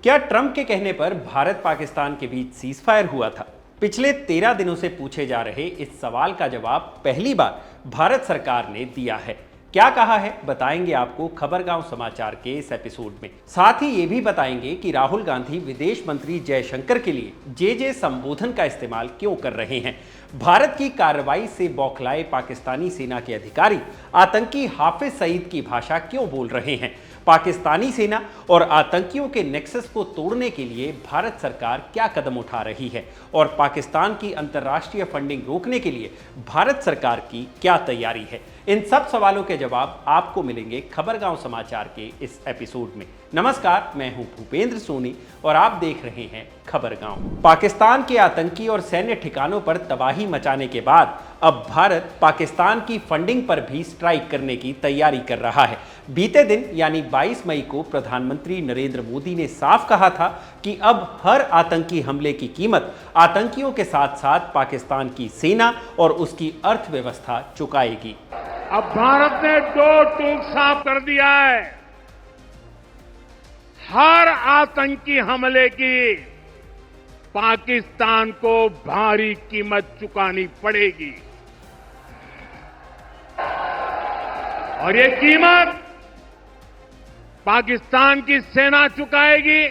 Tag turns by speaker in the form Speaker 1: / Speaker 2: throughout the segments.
Speaker 1: क्या ट्रंप के कहने पर भारत पाकिस्तान के बीच सीजफायर हुआ था? पिछले 13 दिनों से पूछे जा रहे इस सवाल का जवाब पहली बार भारत सरकार ने दिया है। क्या कहा है बताएंगे आपको खबरगांव समाचार के इस एपिसोड में। साथ ही ये भी बताएंगे कि राहुल गांधी विदेश मंत्री जयशंकर के लिए जे संबोधन का इस्तेमाल क्यों कर रहे हैं। भारत की कार्रवाई से बौखलाए पाकिस्तानी सेना के अधिकारी आतंकी हाफिज सईद की भाषा क्यों बोल रहे हैं। पाकिस्तानी सेना और आतंकियों के नेक्सस को तोड़ने के लिए भारत सरकार क्या कदम उठा रही है और पाकिस्तान की अंतर्राष्ट्रीय फंडिंग रोकने के लिए भारत सरकार की क्या तैयारी है। इन सब सवालों के जवाब आपको मिलेंगे खबरगांव समाचार के इस एपिसोड में। नमस्कार, मैं हूं भूपेंद्र सोनी और आप देख रहे हैं खबरगांव। पाकिस्तान के आतंकी और सैन्य ठिकानों पर तबाही मचाने के बाद अब भारत पाकिस्तान की फंडिंग पर भी स्ट्राइक करने की तैयारी कर रहा है। बीते दिन यानी 22 मई को प्रधानमंत्री नरेंद्र मोदी ने साफ कहा था कि अब हर आतंकी हमले की कीमत आतंकियों के साथ साथ पाकिस्तान की सेना और उसकी अर्थव्यवस्था चुकाएगी।
Speaker 2: अब भारत ने दो टूक साफ कर दिया है। हर आतंकी हमले की पाकिस्तान को भारी कीमत चुकानी पड़ेगी और ये कीमत पाकिस्तान की सेना चुकाएगी,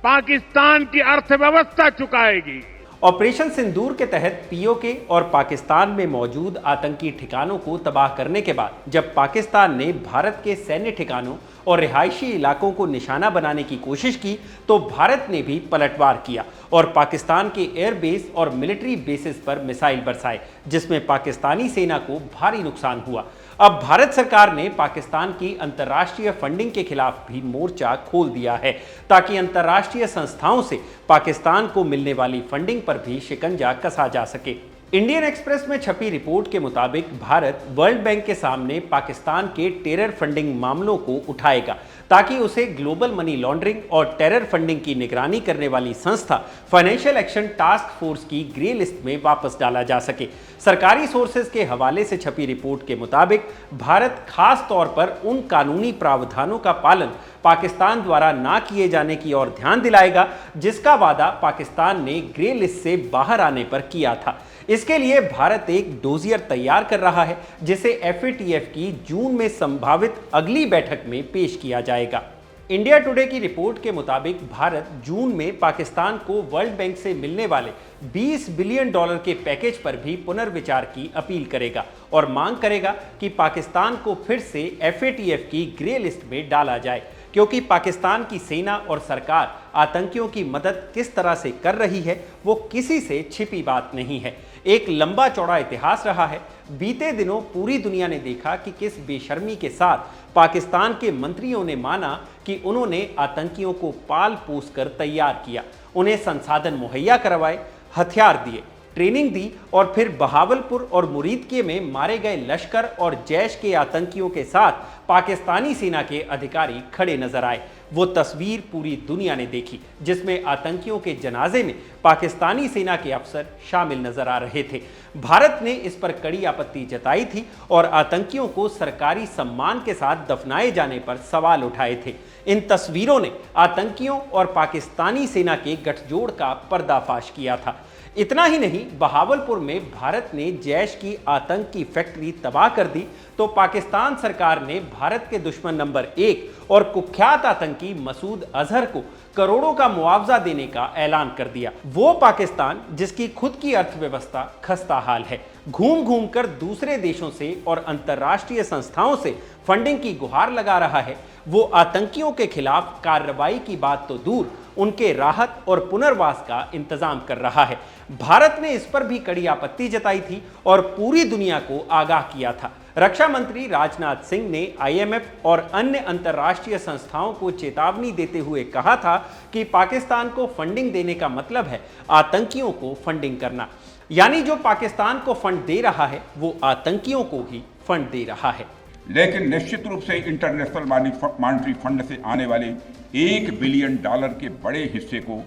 Speaker 2: पाकिस्तान की अर्थव्यवस्था चुकाएगी।
Speaker 1: ऑपरेशन सिंदूर के तहत पीओके और पाकिस्तान में मौजूद आतंकी ठिकानों को तबाह करने के बाद जब पाकिस्तान ने भारत के सैन्य ठिकानों और रिहायशी इलाकों को निशाना बनाने की कोशिश की तो भारत ने भी पलटवार किया और पाकिस्तान के एयरबेस और मिलिट्री बेसिस पर मिसाइल बरसाए, जिसमें पाकिस्तानी सेना को भारी नुकसान हुआ। अब भारत सरकार ने पाकिस्तान की अंतर्राष्ट्रीय फंडिंग के खिलाफ भी मोर्चा खोल दिया है ताकि अंतर्राष्ट्रीय संस्थाओं से पाकिस्तान को मिलने वाली फंडिंग पर भी शिकंजा कसा जा सके। इंडियन एक्सप्रेस में छपी रिपोर्ट के मुताबिक भारत वर्ल्ड बैंक के सामने पाकिस्तान के टेरर फंडिंग मामलों को उठाएगा ताकि उसे ग्लोबल मनी लॉन्ड्रिंग और टेरर फंडिंग की निगरानी करने वाली संस्था फाइनेंशियल एक्शन टास्क फोर्स की ग्रे लिस्ट में वापस डाला जा सके। सरकारी सोर्सेज के हवाले से छपी रिपोर्ट के मुताबिक भारत खास तौर पर उन कानूनी प्रावधानों का पालन पाकिस्तान द्वारा ना किए जाने की ओर ध्यान दिलाएगा जिसका वादा पाकिस्तान ने ग्रे लिस्ट से बाहर आने पर किया था। इसके लिए भारत एक डोजियर तैयार कर रहा है जिसे FATF की जून में संभावित अगली बैठक में पेश किया जाएगा। इंडिया टुडे की रिपोर्ट के मुताबिक भारत जून में पाकिस्तान को वर्ल्ड बैंक से मिलने वाले $20 बिलियन के पैकेज पर भी पुनर्विचार की अपील करेगा और मांग करेगा कि पाकिस्तान को फिर से FATF की ग्रे लिस्ट में डाला जाए, क्योंकि पाकिस्तान की सेना और सरकार आतंकियों की मदद किस तरह से कर रही है वो किसी से छिपी बात नहीं है। एक लंबा चौड़ा इतिहास रहा है। बीते दिनों पूरी दुनिया ने देखा कि किस बेशर्मी के साथ पाकिस्तान के मंत्रियों ने माना कि उन्होंने आतंकियों को पाल पोस कर तैयार किया, उन्हें संसाधन मुहैया करवाए, हथियार दिए, ट्रेनिंग दी और फिर बहावलपुर और मुरीदके में मारे गए लश्कर और जैश के आतंकियों के साथ पाकिस्तानी सेना के अधिकारी खड़े नजर आए। वो तस्वीर पूरी दुनिया ने देखी जिसमें आतंकियों के जनाजे में पाकिस्तानी सेना के अफसर शामिल नजर आ रहे थे। भारत ने इस पर कड़ी आपत्ति जताई थी और आतंकियों को सरकारी सम्मान के साथ दफनाए जाने पर सवाल उठाए थे। इन तस्वीरों ने आतंकियों और पाकिस्तानी सेना के गठजोड़ का पर्दाफाश किया था। इतना ही नहीं, बहावलपुर में भारत ने जैश की आतंक की फैक्ट्री तबाह कर दी तो पाकिस्तान सरकार ने भारत के दुश्मन नंबर 1 और कुख्यात आतंकी मसूद अजहर को करोड़ों का मुआवजा देने का ऐलान कर दिया। वो पाकिस्तान जिसकी खुद की अर्थव्यवस्था खस्ता हाल है, घूम घूम कर दूसरे देशों से और अंतर्राष्ट्रीय संस्थाओं से फंडिंग की गुहार लगा रहा है, वो आतंकियों के खिलाफ कार्रवाई की बात तो दूर उनके राहत और पुनर्वास का इंतजाम कर रहा है। भारत ने इस पर भी कड़ी आपत्ति जताई थी और पूरी दुनिया को आगाह किया था। रक्षा मंत्री राजनाथ सिंह ने IMF और अन्य अंतर्राष्ट्रीय संस्थाओं को चेतावनी देते हुए कहा था कि पाकिस्तान को फंडिंग देने का मतलब है आतंकियों को फंडिंग करना, यानी जो पाकिस्तान को फंड दे रहा है वो आतंकियों को ही फंड दे रहा है।
Speaker 3: लेकिन निश्चित रूप से इंटरनेशनल मॉनेटरी फंड से आने वाले $1 बिलियन के बड़े हिस्से को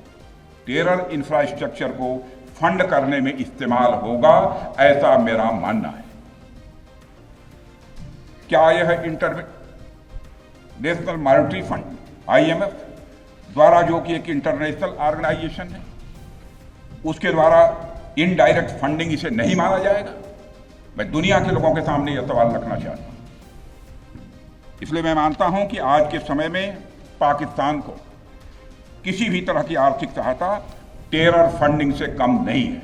Speaker 3: टेरर इंफ्रास्ट्रक्चर को फंड करने में इस्तेमाल होगा, ऐसा मेरा मानना है। क्या यह इंटरनेशनल मॉनेटरी फंड IMF द्वारा, जो कि एक इंटरनेशनल ऑर्गेनाइजेशन है, उसके द्वारा इनडायरेक्ट फंडिंग इसे नहीं माना जाएगा? मैं दुनिया के लोगों के सामने यह सवाल रखना चाहता हूं। इसलिए मैं मानता हूं कि आज के समय में पाकिस्तान को किसी भी तरह की आर्थिक सहायता टेरर फंडिंग से कम नहीं है।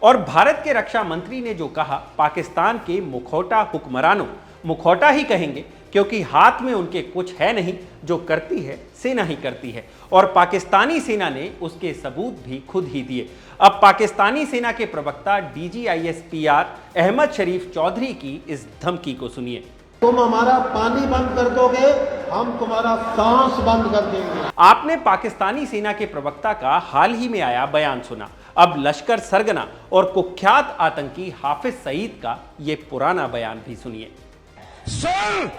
Speaker 1: और भारत के रक्षा मंत्री ने जो कहा, पाकिस्तान के मुखौटा हुक्मरानों, मुखौटा ही कहेंगे क्योंकि हाथ में उनके कुछ है नहीं, जो करती है सेना ही करती है, और पाकिस्तानी सेना ने उसके सबूत भी खुद ही दिए। अब पाकिस्तानी सेना के प्रवक्ता DGISPR अहमद शरीफ चौधरी की इस धमकी को सुनिए।
Speaker 4: तुम हमारा पानी बंद कर दोगे, हम तुम्हारा सांस बंद कर देंगे।
Speaker 1: आपने पाकिस्तानी सेना के प्रवक्ता का हाल ही में आया बयान सुना। अब लश्कर सरगना और कुख्यात आतंकी हाफिज सईद का यह पुराना बयान भी सुनिए।
Speaker 5: सुन,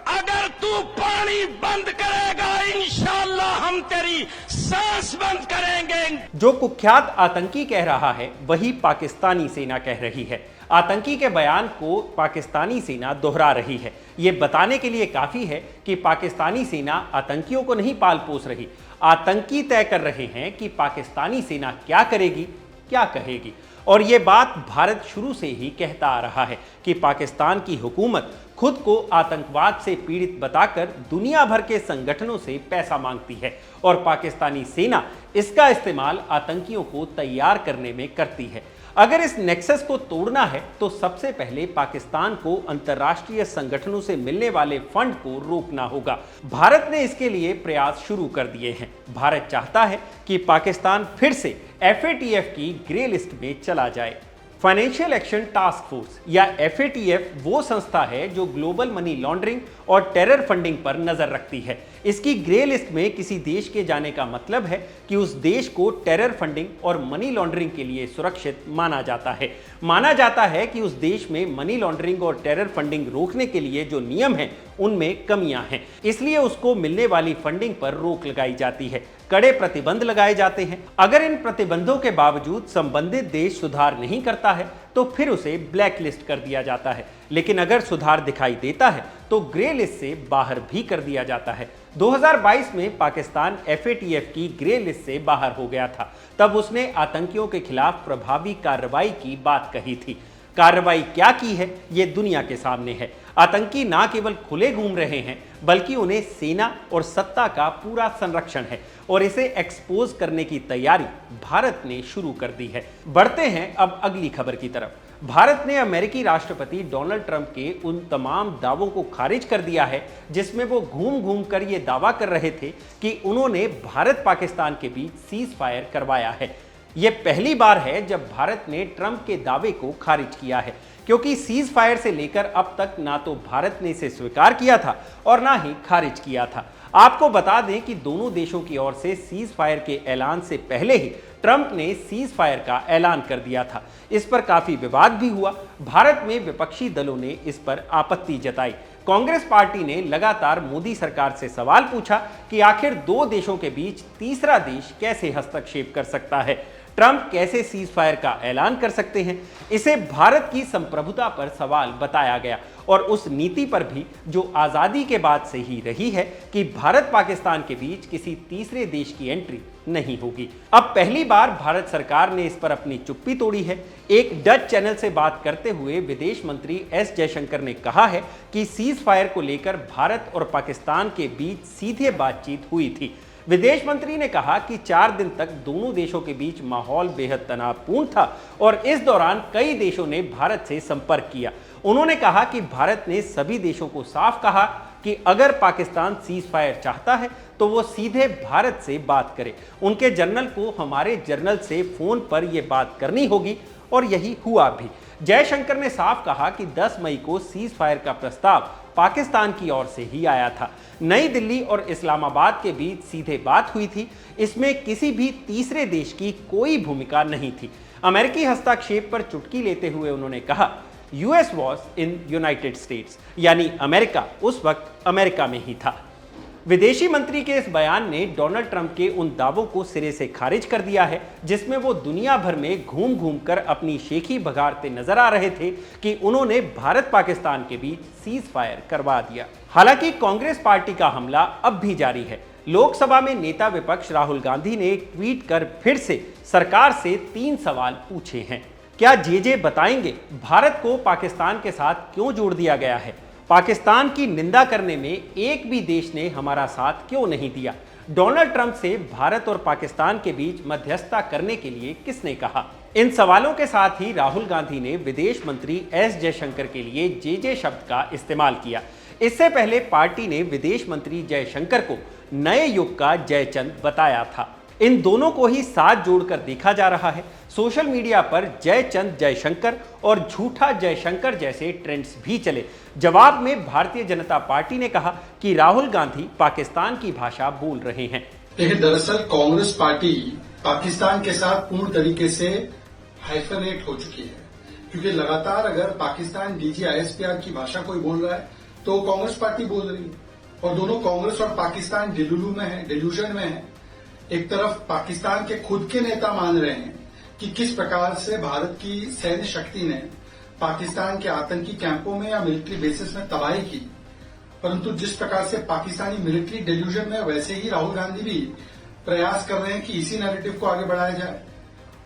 Speaker 5: अगर तू पानी बंद करेगा, इंशाअल्लाह हम तेरी सांस बंद करेंगे।
Speaker 1: जो कुख्यात आतंकी कह रहा है वही पाकिस्तानी सेना कह रही है। आतंकी के बयान को पाकिस्तानी सेना दोहरा रही है। यह बताने के लिए काफी है कि पाकिस्तानी सेना आतंकियों को नहीं पाल पोस रही, आतंकी तय कर रहे हैं कि पाकिस्तानी सेना क्या करेगी, क्या कहेगी। और यह बात भारत शुरू से ही कहता आ रहा है कि पाकिस्तान की हुकूमत खुद को आतंकवाद से पीड़ित बताकर दुनिया भर के संगठनों से पैसा मांगती है, और पाकिस्तानी सेना इसका इस्तेमाल आतंकियों को तैयार करने में करती है। अगर इस नेक्सस को तोड़ना है तो सबसे पहले पाकिस्तान को अंतर्राष्ट्रीय संगठनों से मिलने वाले फंड को रोकना होगा। भारत ने इसके लिए प्रयास शुरू कर दिए हैं। भारत चाहता है कि पाकिस्तान फिर से FATF की ग्रे लिस्ट में चला जाए। फाइनेंशियल एक्शन टास्क फोर्स या FATF वो संस्था है जो ग्लोबल मनी लॉन्ड्रिंग और टेरर फंडिंग पर नजर रखती है। इसकी ग्रे लिस्ट में किसी देश के जाने का मतलब है कि उस देश को टेरर फंडिंग और मनी लॉन्ड्रिंग के लिए सुरक्षित माना जाता है। माना जाता है कि उस देश में मनी लॉन्ड्रिंग और टेरर फंडिंग रोकने के लिए जो नियम हैं उनमें कमियां हैं, इसलिए उसको मिलने वाली फंडिंग पर रोक लगाई जाती है, कड़े प्रतिबंध लगाए जाते हैं। अगर इन प्रतिबंधों के बावजूद संबंधित देश सुधार नहीं करता है तो फिर उसे ब्लैक लिस्ट कर दिया जाता है, लेकिन अगर सुधार दिखाई देता है तो ग्रे लिस्ट से बाहर भी कर दिया जाता है। 2022 में पाकिस्तान FATF की ग्रे लिस्ट से बाहर हो गया था। तब उसने आतंकियों के खिलाफ प्रभावी कार्रवाई की बात कही थी। कार्रवाई क्या की है ये दुनिया के सामने है। आतंकी ना केवल खुले घूम रहे हैं बल्कि उन्हें सेना और सत्ता का पूरा संरक्षण है, और इसे एक्सपोज करने की तैयारी भारत ने शुरू कर दी है। बढ़ते हैं अब अगली खबर की तरफ। भारत ने अमेरिकी राष्ट्रपति डोनाल्ड ट्रंप के उन तमाम दावों को खारिज कर दिया है जिसमें वो घूम घूम कर ये दावा कर रहे थे कि उन्होंने भारत पाकिस्तान के बीच सीज फायर करवाया है। यह पहली बार है जब भारत ने ट्रंप के दावे को खारिज किया है, क्योंकि सीज फायर से लेकर अब तक ना तो भारत ने इसे स्वीकार किया था और ना ही खारिज किया था। आपको बता दें कि दोनों देशों की ओर से सीज फायर के ऐलान से पहले ही ट्रंप ने सीज फायर का ऐलान कर दिया था। इस पर काफी विवाद भी हुआ। भारत में विपक्षी दलों ने इस पर आपत्ति जताई। कांग्रेस पार्टी ने लगातार मोदी सरकार से सवाल पूछा कि आखिर दो देशों के बीच तीसरा देश कैसे हस्तक्षेप कर सकता है, ट्रंप कैसे सीज फायर का ऐलान कर सकते हैं। इसे भारत की संप्रभुता पर सवाल बताया गया और उस नीति पर भी जो आजादी के बाद से ही रही है कि भारत पाकिस्तान के बीच किसी तीसरे देश की एंट्री नहीं होगी। अब पहली बार भारत सरकार ने इस पर अपनी चुप्पी तोड़ी है। एक डच चैनल से बात करते हुए विदेश मंत्री एस जयशंकर ने कहा है कि सीज फायर को लेकर भारत और पाकिस्तान के बीच सीधे बातचीत हुई थी। विदेश मंत्री ने कहा कि 4 दिन तक दोनों देशों के बीच माहौल बेहद तनावपूर्ण था और इस दौरान कई देशों ने भारत से संपर्क किया। उन्होंने कहा कि भारत ने सभी देशों को साफ कहा कि अगर पाकिस्तान सीज फायर चाहता है तो वो सीधे भारत से बात करे। उनके जनरल को हमारे जनरल से फोन पर यह बात करनी होगी और यही हुआ भी। जयशंकर ने साफ कहा कि 10 मई को सीज फायर का प्रस्ताव पाकिस्तान की ओर से ही आया था। नई दिल्ली और इस्लामाबाद के बीच सीधे बात हुई थी। इसमें किसी भी तीसरे देश की कोई भूमिका नहीं थी। अमेरिकी हस्तक्षेप पर चुटकी लेते हुए उन्होंने कहा, US was in United states, यानी अमेरिका उस वक्त अमेरिका में ही था। विदेशी मंत्री के इस बयान ने डोनाल्ड ट्रंप के उन दावों को सिरे से खारिज कर दिया है जिसमें वो दुनिया भर में घूम घूम कर अपनी शेखी बघाड़ते नजर आ रहे थे कि उन्होंने भारत पाकिस्तान के बीच सीज फायर करवा दिया। हालांकि कांग्रेस पार्टी का हमला अब भी जारी है। लोकसभा में नेता विपक्ष राहुल गांधी ने ट्वीट कर फिर से सरकार से 3 सवाल पूछे हैं। क्या जे बताएंगे भारत को पाकिस्तान के साथ क्यों जोड़ दिया गया है? पाकिस्तान की निंदा करने में एक भी देश ने हमारा साथ क्यों नहीं दिया? डोनाल्ड ट्रंप से भारत और पाकिस्तान के बीच मध्यस्थता करने के लिए किसने कहा? इन सवालों के साथ ही राहुल गांधी ने विदेश मंत्री एस जयशंकर के लिए जे शब्द का इस्तेमाल किया। इससे पहले पार्टी ने विदेश मंत्री जयशंकर को नए युग का जयचंद बताया था। इन दोनों को ही साथ जोड़कर देखा जा रहा है। सोशल मीडिया पर जयचंद जयशंकर और झूठा जयशंकर जैसे ट्रेंड्स भी चले। जवाब में भारतीय जनता पार्टी ने कहा कि राहुल गांधी पाकिस्तान की भाषा बोल रहे हैं।
Speaker 6: देखिए, दरअसल कांग्रेस पार्टी पाकिस्तान के साथ पूर्ण तरीके से हाइफनेट हो चुकी है, क्योंकि लगातार अगर पाकिस्तान DGISPR की भाषा कोई बोल रहा है तो कांग्रेस पार्टी बोल रही है, और दोनों कांग्रेस और पाकिस्तान डिल्यूजन में है। एक तरफ पाकिस्तान के खुद के नेता मान रहे हैं कि किस प्रकार से भारत की सैन्य शक्ति ने पाकिस्तान के आतंकी कैंपों में या मिलिट्री बेसिस में तबाही की, परंतु जिस प्रकार से पाकिस्तानी मिलिट्री डिल्यूजन में, वैसे ही राहुल गांधी भी प्रयास कर रहे हैं कि इसी नैरेटिव को आगे बढ़ाया जाए।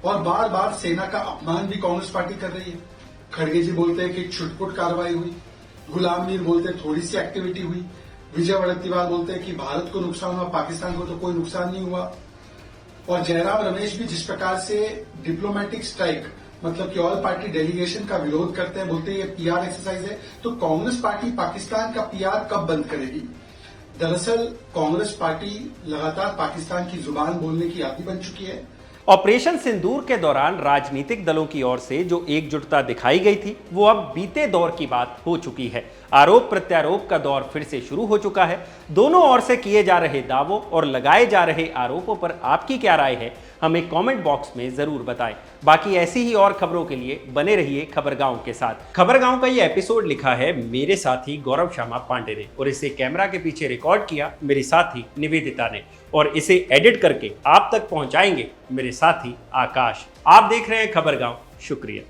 Speaker 6: और बार बार सेना का अपमान भी कांग्रेस पार्टी कर रही है। खड़गे जी बोलते हैं कि छुटपुट कार्रवाई हुई, गुलाम मीर बोलते हैं थोड़ी सी एक्टिविटी हुई, विजय वड़त्तीवार बोलते हैं कि भारत को नुकसान हुआ, पाकिस्तान को तो कोई नुकसान नहीं हुआ। और जयराम रमेश भी जिस प्रकार से डिप्लोमेटिक स्ट्राइक, मतलब कि ऑल पार्टी डेलीगेशन का विरोध करते हैं, बोलते हैं ये PR एक्सरसाइज है। तो कांग्रेस पार्टी पाकिस्तान का PR कब बंद करेगी? दरअसल कांग्रेस पार्टी लगातार पाकिस्तान की जुबान बोलने की आदी बन चुकी है।
Speaker 1: ऑपरेशन सिंदूर के दौरान राजनीतिक दलों की ओर से जो एकजुटता दिखाई गई थी वो अब बीते दौर की बात हो चुकी है। आरोप प्रत्यारोप का दौर फिर से शुरू हो चुका है। दोनों ओर से किए जा रहे दावों और लगाए जा रहे आरोपों पर आपकी क्या राय है, हमें कमेंट बॉक्स में जरूर बताएं। बाकी ऐसी ही और खबरों के लिए बने रहिए खबरगांव के साथ। खबरगांव का ये एपिसोड लिखा है मेरे साथी गौरव श्यामा पांडे ने, और इसे कैमरा के पीछे रिकॉर्ड किया मेरे साथी निवेदिता ने, और इसे एडिट करके आप तक पहुंचाएंगे मेरे साथी आकाश। आप देख रहे हैं खबरगांव। शुक्रिया।